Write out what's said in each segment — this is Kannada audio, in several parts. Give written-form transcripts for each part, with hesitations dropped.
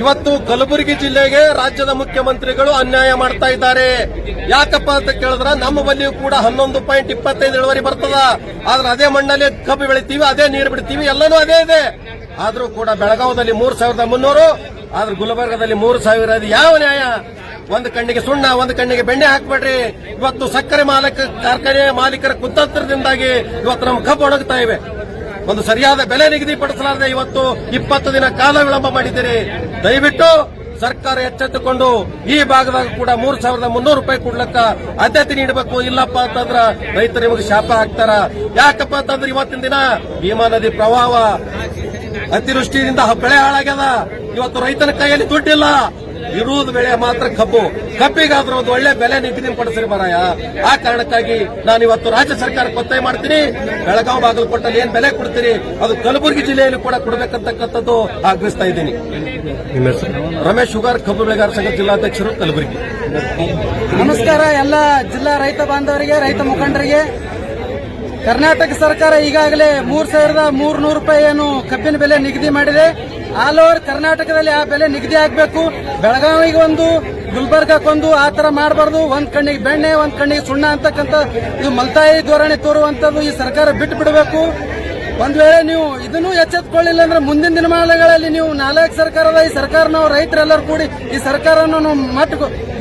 ಇವತ್ತು ಕಲಬುರಗಿ ಜಿಲ್ಲೆಗೆ ರಾಜ್ಯದ ಮುಖ್ಯಮಂತ್ರಿಗಳು ಅನ್ಯಾಯ ಮಾಡ್ತಾ ಇದ್ದಾರೆ. ಯಾಕಪ್ಪ ಅಂತ ಕೇಳಿದ್ರೆ ನಮ್ಮ ಬಲ್ಲಿಯೂ ಕೂಡ 11.25 ಇಳುವರಿ ಬರ್ತದ. ಆದ್ರೆ ಅದೇ ಮಣ್ಣಲ್ಲಿ ಕಬ್ಬು ಬೆಳಿತೀವಿ, ಅದೇ ನೀರು ಬಿಡ್ತೀವಿ, ಎಲ್ಲನೂ ಅದೇ ಇದೆ. ಆದ್ರೂ ಕೂಡ ಬೆಳಗಾವದಲ್ಲಿ 3,300, ಆದ್ರೆ ಗುಲ್ಬರ್ಗದಲ್ಲಿ 3,000. ಅದು ಯಾವ ನ್ಯಾಯ? ಒಂದು ಕಣ್ಣಿಗೆ ಸುಣ್ಣ, ಒಂದು ಕಣ್ಣಿಗೆ ಬೆಣ್ಣೆ ಹಾಕ್ಬೇಡ್ರಿ. ಇವತ್ತು ಸಕ್ಕರೆ ಕಾರ್ಖಾನೆ ಮಾಲೀಕರ ಕುತಂತ್ರದಿಂದಾಗಿ ಇವತ್ತು ನಮ್ಮ ಕಬ್ಬು ಒಣಗ್ತಾ ಇವೆ. ಒಂದು ಸರಿಯಾದ ಬೆಲೆ ನಿಗದಿಪಡಿಸಲಾರದೆ ಇವತ್ತು 20 ದಿನ ಕಾಲ ವಿಳಂಬ ಮಾಡಿದ್ದೀರಿ. ದಯವಿಟ್ಟು ಸರ್ಕಾರ ಎಚ್ಚೆತ್ತುಕೊಂಡು ಈ ಭಾಗದಾಗ ಕೂಡ 3,300 ರೂಪಾಯಿ ಕೊಡ್ಲಕ್ಕ ಆದ್ಯತೆ ನೀಡಬೇಕು. ಇಲ್ಲಪ್ಪ ಅಂತಂದ್ರ ರೈತರು ನಿಮಗೆ ಶಾಪ ಹಾಕ್ತಾರ. ಯಾಕಪ್ಪ ಅಂತಂದ್ರೆ ಇವತ್ತಿನ ದಿನ ಭೀಮಾ ನದಿ ಪ್ರವಾಹ, ಅತಿವೃಷ್ಟಿಯಿಂದ ಬೆಳೆ ಹಾಳಾಗ್ಯದ. ಇವತ್ತು ರೈತನ ಕೈಯಲ್ಲಿ ದುಡ್ಡಿಲ್ಲ, ಇರುವುದು ಬೆಳೆ ಮಾತ್ರ ಕಬ್ಬು. ಕಬ್ಬಿಗಾದ್ರೂ ಒಂದು ಒಳ್ಳೆ ಬೆಲೆ ನಿಗದಿಪಡಿಸ್ರಿ ಮಾರಾಯ. ಆ ಕಾರಣಕ್ಕಾಗಿ ನಾನು ಇವತ್ತು ರಾಜ್ಯ ಸರ್ಕಾರಕ್ಕೆ ಒತ್ತಾಯ ಮಾಡ್ತೀನಿ. ಬೆಳಗಾವಿ ಬಾಗಲಕೋಟಲ್ಲಿ ಏನ್ ಬೆಲೆ ಕೊಡ್ತೀರಿ ಅದು ಕಲಬುರಗಿ ಜಿಲ್ಲೆಯಲ್ಲಿ ಕೂಡ ಕೊಡಬೇಕಂತಕ್ಕಂಥದ್ದು ಆಗ್ರಹಿಸ್ತಾ ಇದ್ದೀನಿ. ರಮೇಶ್ ಶುಗರ್, ಕಬ್ಬು ಬೆಳೆಗಾರ ಸಂಘ ಜಿಲ್ಲಾಧ್ಯಕ್ಷರು, ಕಲಬುರಗಿ. ನಮಸ್ಕಾರ ಎಲ್ಲ ಜಿಲ್ಲಾ ರೈತ ಬಾಂಧವರಿಗೆ, ರೈತ ಮುಖಂಡರಿಗೆ. ಕರ್ನಾಟಕ ಸರ್ಕಾರ ಈಗಾಗಲೇ 3,300 ರೂಪಾಯಿ ಏನು ಕಬ್ಬಿನ ಬೆಲೆ ನಿಗದಿ ಮಾಡಿದೆ. ಆಲ್ ಓವರ್ ಕರ್ನಾಟಕದಲ್ಲಿ ಆ ಬೆಲೆ ನಿಗದಿ ಆಗಬೇಕು. ಬೆಳಗಾವಿಗೆ ಒಂದು, ಗುಲ್ಬರ್ಗಕ್ಕೊಂದು ಆ ತರ ಮಾಡಬಾರ್ದು. ಒಂದ್ ಕಣ್ಣಿಗೆ ಬೆಣ್ಣೆ, ಒಂದ್ ಕಣ್ಣಿಗೆ ಸುಣ್ಣ ಅಂತಕ್ಕಂಥ ಇದು ಮಲ್ತಾಯಿ ಧೋರಣೆ ತೋರುವಂತದ್ದು ಈ ಸರ್ಕಾರ ಬಿಟ್ಟು ಬಿಡಬೇಕು. ಒಂದ್ ವೇಳೆ ನೀವು ಇದನ್ನು ಎಚ್ಚೆತ್ತುಕೊಳ್ಳಿಲ್ಲ ಅಂದ್ರೆ ಮುಂದಿನ ದಿನಮಾನಗಳಲ್ಲಿ ನೀವು 4 ಸರ್ಕಾರದ ಈ ಸರ್ಕಾರ, ನಾವು ರೈತರೆಲ್ಲರೂ ಕೂಡಿ ಈ ಸರ್ಕಾರವನ್ನು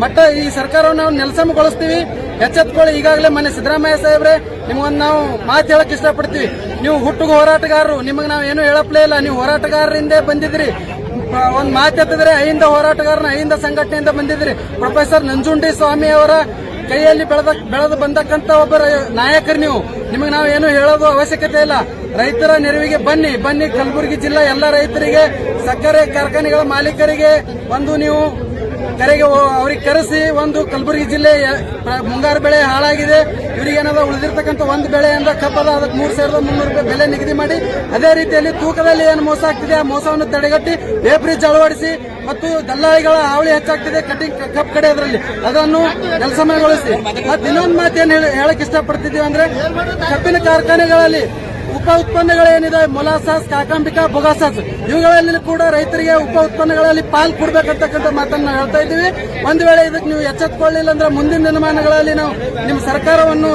ಮಟ್ಟ ಈ ಸರ್ಕಾರವನ್ನು ನಾವು ನೆಲಸಮಗೊಳಿಸ್ತೀವಿ. ಎಚ್ಚೆತ್ತುಕೊಳ್ಳಿ. ಈಗಾಗಲೇ ಮೊನ್ನೆ ಸಿದ್ದರಾಮಯ್ಯ ಸಾಹೇಬ್ರೆ ನಿಮ್ಗೊಂದು ನಾವು ಮಾತು ಹೇಳಕ್ ಇಷ್ಟಪಡ್ತೀವಿ. ನೀವು ಹುಟ್ಟುಗ ಹೋರಾಟಗಾರರು, ನಿಮಗೆ ನಾವು ಏನು ಹೇಳಪ್ಲೇ ಇಲ್ಲ. ನೀವು ಹೋರಾಟಗಾರರಿಂದ ಬಂದಿದ್ರಿ. ಒಂದ್ ಮಾತೆತ್ತಿದ್ರೆ ಅಹಿಂದ ಹೋರಾಟಗಾರನ, ಅಹಿಂದ ಸಂಘಟನೆಯಿಂದ ಬಂದಿದ್ರಿ. ಪ್ರೊಫೆಸರ್ ನಂಜುಂಡಿ ಸ್ವಾಮಿ ಅವರ ಕೈಯಲ್ಲಿ ಬೆಳೆದು ಬಂದಕ್ಕಂತ ಒಬ್ಬರ ನಾಯಕರು ನೀವು. ನಿಮಗೆ ನಾವು ಏನು ಹೇಳೋದು ಅವಶ್ಯಕತೆ ಇಲ್ಲ. ರೈತರ ನೆರವಿಗೆ ಬನ್ನಿ. ಕಲಬುರಗಿ ಜಿಲ್ಲಾ ಎಲ್ಲ ರೈತರಿಗೆ, ಸಕ್ಕರೆ ಕಾರ್ಖಾನೆಗಳ ಮಾಲೀಕರಿಗೆ ಒಂದು ನೀವು ಕರೆಗೆ ಅವ್ರಿಗೆ ಕರೆಸಿ, ಒಂದು ಕಲಬುರಗಿ ಜಿಲ್ಲೆ ಮುಂಗಾರು ಬೆಳೆ ಹಾಳಾಗಿದೆ, ಇವರಿಗೆ ಏನಾದ್ರು ಉಳಿದಿರ್ತಕ್ಕಂಥ ಒಂದು ಬೆಳೆ ಅಂದ್ರೆ ಕಬ್ಬದ, ಅದಕ್ಕೆ 3,300 ರೂಪಾಯಿ ಬೆಲೆ ನಿಗದಿ ಮಾಡಿ, ಅದೇ ರೀತಿಯಲ್ಲಿ ತೂಕದಲ್ಲಿ ಏನು ಮೋಸ ಆಗ್ತಿದೆ ಆ ಮೋಸವನ್ನು ತಡೆಗಟ್ಟಿ ವೇಬ್ರಿಡ್ಜ್ ಅಳವಡಿಸಿ, ಮತ್ತು ದಲ್ಲಾಳಿಗಳ ಹಾವಳಿ ಹೆಚ್ಚಾಗ್ತಿದೆ ಕಬ್ಬು ಕಡೆಯೋದ್ರಲ್ಲಿ, ಅದನ್ನು ನೆಲಸಮಗೊಳಿಸಿ. ಮತ್ತೆ ಇನ್ನೊಂದು ಮಾತೇನು ಹೇಳಕ್ ಇಷ್ಟಪಡ್ತಿದ್ದೀವಿ ಅಂದ್ರೆ, ಕಬ್ಬಿನ ಕಾರ್ಖಾನೆಗಳಲ್ಲಿ ಉಪ ಉತ್ಪನ್ನಗಳೇನಿದೆ, ಮೊಲಾಸಸ್, ಕಾಕಂಬಿಕಾ, ಬೊಗಾಸಸ್, ಇವುಗಳಲ್ಲಿ ಕೂಡ ರೈತರಿಗೆ ಉಪ ಉತ್ಪನ್ನಗಳಲ್ಲಿ ಪಾಲ್ ಕೊಡಬೇಕಂತಕ್ಕಂಥ ಮಾತನ್ನು ಹೇಳ್ತಾ ಇದ್ದೀವಿ. ಒಂದು ವೇಳೆ ಇದಕ್ಕೆ ನೀವು ಎಚ್ಚೆತ್ತುಕೊಳ್ಳಿಲ್ಲ ಅಂದ್ರೆ ಮುಂದಿನ ದಿನಮಾನಗಳಲ್ಲಿ ನಾವು ನಿಮ್ಮ ಸರ್ಕಾರವನ್ನು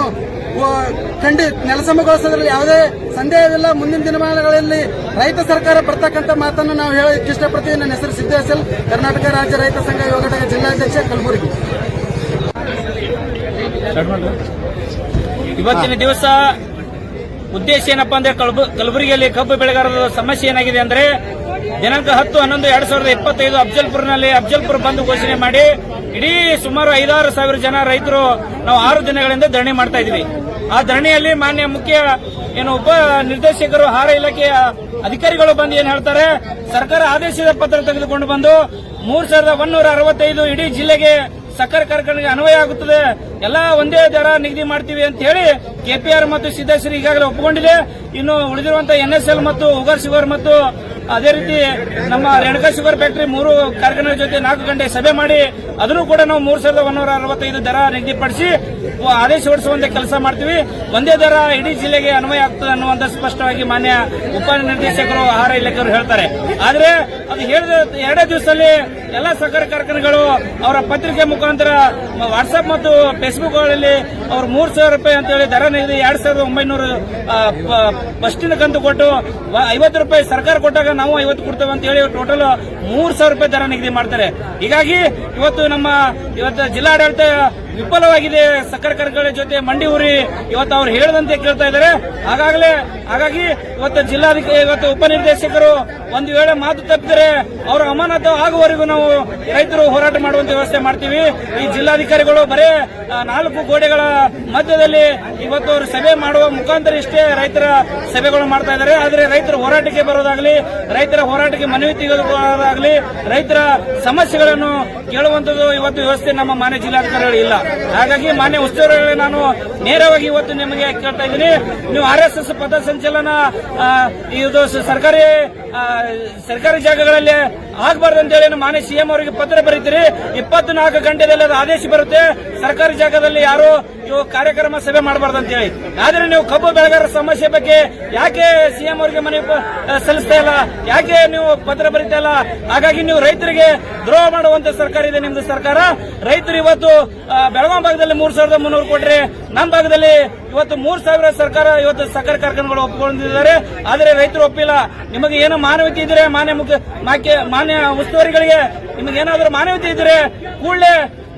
ನೆಲಸಮಗೊಳಿಸೋದ್ರಲ್ಲಿ ಯಾವುದೇ ಸಂದೇಹವಿಲ್ಲ. ಮುಂದಿನ ದಿನಮಾನಗಳಲ್ಲಿ ರೈತ ಸರ್ಕಾರ ಬರ್ತಕ್ಕಂಥ ಮಾತನ್ನು ನಾವು ಹೇಳಕ್ಕೆ ಇಷ್ಟಪಡ್ತೀವಿ. ನನ್ನ ಹೆಸರು ಸಿದ್ದೇಶಲ್, ಕರ್ನಾಟಕ ರಾಜ್ಯ ರೈತ ಸಂಘ ಯುವ ಘಟಕ ಜಿಲ್ಲಾಧ್ಯಕ್ಷ, ಕಲಬುರಗಿ. ಇವತ್ತಿನ ದಿವಸ ಉದ್ದೇಶ ಏನಪ್ಪಾ ಅಂದ್ರೆ, ಕಲಬುರಗಿಯಲ್ಲಿ ಕಬ್ಬು ಬೆಳೆಗಾರರ ಸಮಸ್ಯೆ ಏನಾಗಿದೆ ಅಂದ್ರೆ, ದಿನಾಂಕ 10/11/2025 ಅಫ್ಜಲ್ಪುರ ಬಂದ್ ಘೋಷಣೆ ಮಾಡಿ ಇಡೀ ಸುಮಾರು 5-6 ಸಾವಿರ ಜನ ರೈತರು ನಾವು 6 ದಿನಗಳಿಂದ ಧರಣಿ ಮಾಡ್ತಾ ಇದ್ವಿ. ಆ ಧರಣಿಯಲ್ಲಿ ಮಾನ್ಯ ಮುಖ್ಯ ಉಪ ನಿರ್ದೇಶಕರು, ಆಹಾರ ಇಲಾಖೆಯ ಅಧಿಕಾರಿಗಳು ಬಂದು ಏನ್ ಹೇಳ್ತಾರೆ, ಸರ್ಕಾರ ಆದೇಶದ ಪತ್ರ ತೆಗೆದುಕೊಂಡು ಬಂದು 3,165 ಇಡೀ ಜಿಲ್ಲೆಗೆ ಸಕ್ಕರೆ ಕಾರ್ಖಾನೆಗೆ ಅನ್ವಯ ಆಗುತ್ತದೆ, ಎಲ್ಲ ಒಂದೇ ದರ ನಿಗದಿ ಮಾಡ್ತೀವಿ ಅಂತ ಹೇಳಿ ಕೆಪಿಆರ್ ಮತ್ತು ಸಿದ್ದೇಶ್ವರಿ ಈಗಾಗಲೇ ಒಪ್ಪಿಕೊಂಡಿದೆ. ಇನ್ನು ಉಳಿದಿರುವಂತಹ NSL ಮತ್ತು ಉಗರ್ ಶುಗರ್ ಮತ್ತು ಅದೇ ರೀತಿ ನಮ್ಮ ರೇಣುಕಾ ಶುಗರ್ ಫ್ಯಾಕ್ಟರಿ 3 ಕಾರ್ಖಾನೆ ಜೊತೆ 4 ಗಂಟೆ ಸಭೆ ಮಾಡಿ ಅದನ್ನು ಕೂಡ ನಾವು 3,165 ದರ ನಿಗದಿಪಡಿಸಿ ಆದೇಶ ಹೊರಡಿಸುವಂತೆ ಕೆಲಸ ಮಾಡ್ತೀವಿ. ಒಂದೇ ದರ ಇಡೀ ಜಿಲ್ಲೆಗೆ ಅನ್ವಯ ಆಗ್ತದೆ ಅನ್ನುವಂತ ಸ್ಪಷ್ಟವಾಗಿ ಮಾನ್ಯ ಉಪ ನಿರ್ದೇಶಕರು, ಆಹಾರ ಇಲಾಖೆಯವರು ಹೇಳ್ತಾರೆ. ಆದ್ರೆ ಅದು ಹೇಳಿದ 2 ದಿವಸದಲ್ಲಿ ಎಲ್ಲ ಸಕ್ಕರೆ ಕಾರ್ಖಾನೆಗಳು ಅವರ ಪತ್ರಿಕೆ ಮುಖಾಂತರ, ವಾಟ್ಸ್ಆಪ್ ಮತ್ತು ಫೇಸ್ಬುಕ್ ಗಳಲ್ಲಿ ಅವರು 3,000 ರೂಪಾಯಿ ಅಂತ ಹೇಳಿ ದರ ನಿಗದಿ 2,900 ಫಸ್ಟಿನ ಕಂತು ಕೊಟ್ಟು 50 ರೂಪಾಯಿ ಸರ್ಕಾರ ಕೊಟ್ಟಾಗ ನಾವು 50 ಕೊಡ್ತೇವೆ ಅಂತ ಹೇಳಿ ಟೋಟಲ್ 3,000 ರೂಪಾಯಿ ದರ ನಿಗದಿ ಮಾಡ್ತಾರೆ. ಹೀಗಾಗಿ ಇವತ್ತು ಜಿಲ್ಲಾಡಳಿತ ವಿಫಲವಾಗಿದೆ. ಸಕ್ಕರೆ ಕಾರ್ಖಾನೆ ಜೊತೆ ಮಂಡಿ ಊರಿ ಇವತ್ತು ಅವ್ರು ಹೇಳದಂತೆ ಕೇಳ್ತಾ ಇದ್ದಾರೆ. ಹಾಗಾಗಿ ಇವತ್ತು ಜಿಲ್ಲಾಧಿಕಾರಿ, ಇವತ್ತು ಉಪನಿರ್ದೇಶಕರು ಒಂದು ವೇಳೆ ಮಾತು ತಪ್ಪಿದರೆ ಅವರ ಅಮಾನತು ಆಗುವವರೆಗೂ ನಾವು ರೈತರು ಹೋರಾಟ ಮಾಡುವಂತ ವ್ಯವಸ್ಥೆ ಮಾಡ್ತೀವಿ. ಈ ಜಿಲ್ಲಾಧಿಕಾರಿಗಳು ಬರೇ 4 ಗೋಡೆಗಳ ಮಧ್ಯದಲ್ಲಿ ಇವತ್ತು ಅವರು ಸಭೆ ಮಾಡುವ ಮುಖಾಂತರ ಇಷ್ಟೇ ರೈತರ ಸಭೆಗಳು ಮಾಡ್ತಾ ಇದ್ದಾರೆ. ಆದರೆ ರೈತರ ಹೋರಾಟಕ್ಕೆ ಬರೋದಾಗ್ಲಿ, ರೈತರ ಹೋರಾಟಕ್ಕೆ ಮನವಿ ತೆಗೆದುಕೊಳ್ಳೋದಾಗ್ಲಿ, ರೈತರ ಸಮಸ್ಯೆಗಳನ್ನು ಕೇಳುವಂತದ್ದು ಇವತ್ತು ವ್ಯವಸ್ಥೆ ನಮ್ಮ ಮಾನ್ಯ ಜಿಲ್ಲಾಧಿಕಾರಿಗಳು ಇಲ್ಲ. ಹಾಗಾಗಿ ಮಾನ್ಯ ಉಸ್ತುವಾರಿಗಳೇ ನಾನು ನೇರವಾಗಿ ಇವತ್ತು ನಿಮಗೆ ಕೇಳ್ತಾ ಇದ್ದೀನಿ, ನೀವು RSS ಪಥ ಸಂಚಲನ ಇದು ಸರ್ಕಾರಿ ಜಾಗಗಳಲ್ಲಿ ಆಗಬಾರ್ದು ಅಂತೇಳಿ ಮಾನ್ಯ ಸಿಎಂ ಅವರಿಗೆ ಪತ್ರ ಬರೀತೀರಿ. 24 ಗಂಟೆದಲ್ಲಿ ಅದು ಆದೇಶ ಬರುತ್ತೆ. ಸರ್ಕಾರಿ ಜಾಗದಲ್ಲಿ ಯಾರು ಇವು ಕಾರ್ಯಕ್ರಮ ಸಭೆ ಮಾಡಬಾರ್ದು ಅಂತ ಹೇಳಿ. ಆದ್ರೆ ನೀವು ಕಬ್ಬು ಬೆಳೆಗಾರರ ಸಮಸ್ಯೆ ಬಗ್ಗೆ ಯಾಕೆ ಸಿಎಂ ಅವರಿಗೆ ಮನವಿ ಸಲ್ಲಿಸ್ತಾ ಇಲ್ಲ, ಯಾಕೆ ನೀವು ಪತ್ರ ಬರೀತಾ ಇಲ್ಲ? ಹಾಗಾಗಿ ನೀವು ರೈತರಿಗೆ ದ್ರೋಹ ಮಾಡುವಂತ ಸರ್ಕಾರ ಇದೆ ನಿಮ್ದು ಸರ್ಕಾರ. ರೈತರು ಇವತ್ತು ಬೆಳಗಾವಿ ಭಾಗದಲ್ಲಿ 3,300 ಕೊಟ್ರೆ, ನಮ್ಮ ಭಾಗದಲ್ಲಿ ಇವತ್ತು 3,000 ಸರ್ಕಾರ ಇವತ್ತು ಸಕ್ಕರೆ ಕಾರ್ಖಾನೆಗಳು ಒಪ್ಪಿಕೊಂಡಿದ್ದಾರೆ. ಆದರೆ ರೈತರು ಒಪ್ಪಿಲ್ಲ. ನಿಮಗೆ ಏನು ಮಾನವೀಯತೆ ಇದ್ರೆ ಮಾನ್ಯ ಉಸ್ತುವಾರಿಗಳಿಗೆ ನಿಮಗೆ ಏನಾದರೂ ಮಾನವೀಯತೆ ಇದ್ರೆ ಕೂಡಲೇ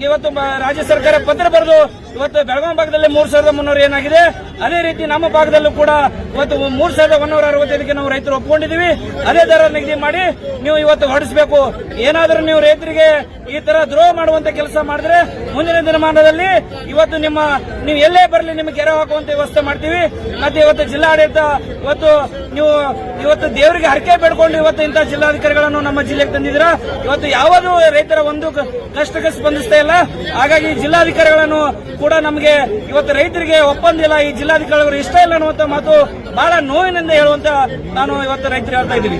ಇವತ್ತು ರಾಜ್ಯ ಸರ್ಕಾರ ಪತ್ರ ಬರೆದು ಇವತ್ತು ಬೆಳಗಾವಿ ಭಾಗದಲ್ಲಿ 3,300 ಏನಾಗಿದೆ, ಅದೇ ರೀತಿ ನಮ್ಮ ಭಾಗದಲ್ಲೂ ಕೂಡ ಇವತ್ತು 3,165ಕ್ಕೆ ನಾವು ರೈತರು ಒಪ್ಪಿಕೊಂಡಿದ್ದೀವಿ. ಅದೇ ದರ ನಿಗದಿ ಮಾಡಿ ನೀವು ಇವತ್ತು ಹೊರಡಿಸಬೇಕು. ಏನಾದರೂ ನೀವು ರೈತರಿಗೆ ಈ ತರ ದ್ರೋಹ ಮಾಡುವಂತ ಕೆಲಸ ಮಾಡಿದ್ರೆ ಮುಂದಿನ ದಿನಮಾನದಲ್ಲಿ ಇವತ್ತು ನೀವು ಎಲ್ಲೇ ಬರಲಿ ನಿಮಗೆ ಕೆರೆ ಹಾಕುವಂತ ವ್ಯವಸ್ಥೆ ಮಾಡ್ತೀವಿ. ಮತ್ತೆ ಇವತ್ತು ಜಿಲ್ಲಾಡಳಿತ ಇವತ್ತು ದೇವರಿಗೆ ಹರಕೆ ಬೇಡ್ಕೊಂಡು ಇವತ್ತು ಇಂತಹ ಜಿಲ್ಲಾಧಿಕಾರಿಗಳನ್ನು ನಮ್ಮ ಜಿಲ್ಲೆಗೆ ತಂದಿದ್ದೀರಾ. ಇವತ್ತು ಯಾವುದು ರೈತರ ಒಂದು ಕಷ್ಟಕ್ಕೆ ಸ್ಪಂದಿಸ್ತಾ ಇಲ್ಲ. ಹಾಗಾಗಿ ಜಿಲ್ಲಾಧಿಕಾರಿಗಳನ್ನು ಕೂಡ ನಮಗೆ ಇವತ್ತು ರೈತರಿಗೆ ಒಪ್ಪಂದಿಲ್ಲ, ಈ ಜಿಲ್ಲಾಧಿಕಾರಿಗಳು ಇಷ್ಟ ಇಲ್ಲ ಅನ್ನುವಂತ ಮಾತು ಬಹಳ ನೋವಿನಿಂದ ಹೇಳುವಂತ ನಾನು ಇವತ್ತು ರೈತರು ಹೇಳ್ತಾ ಇದ್ದೀನಿ.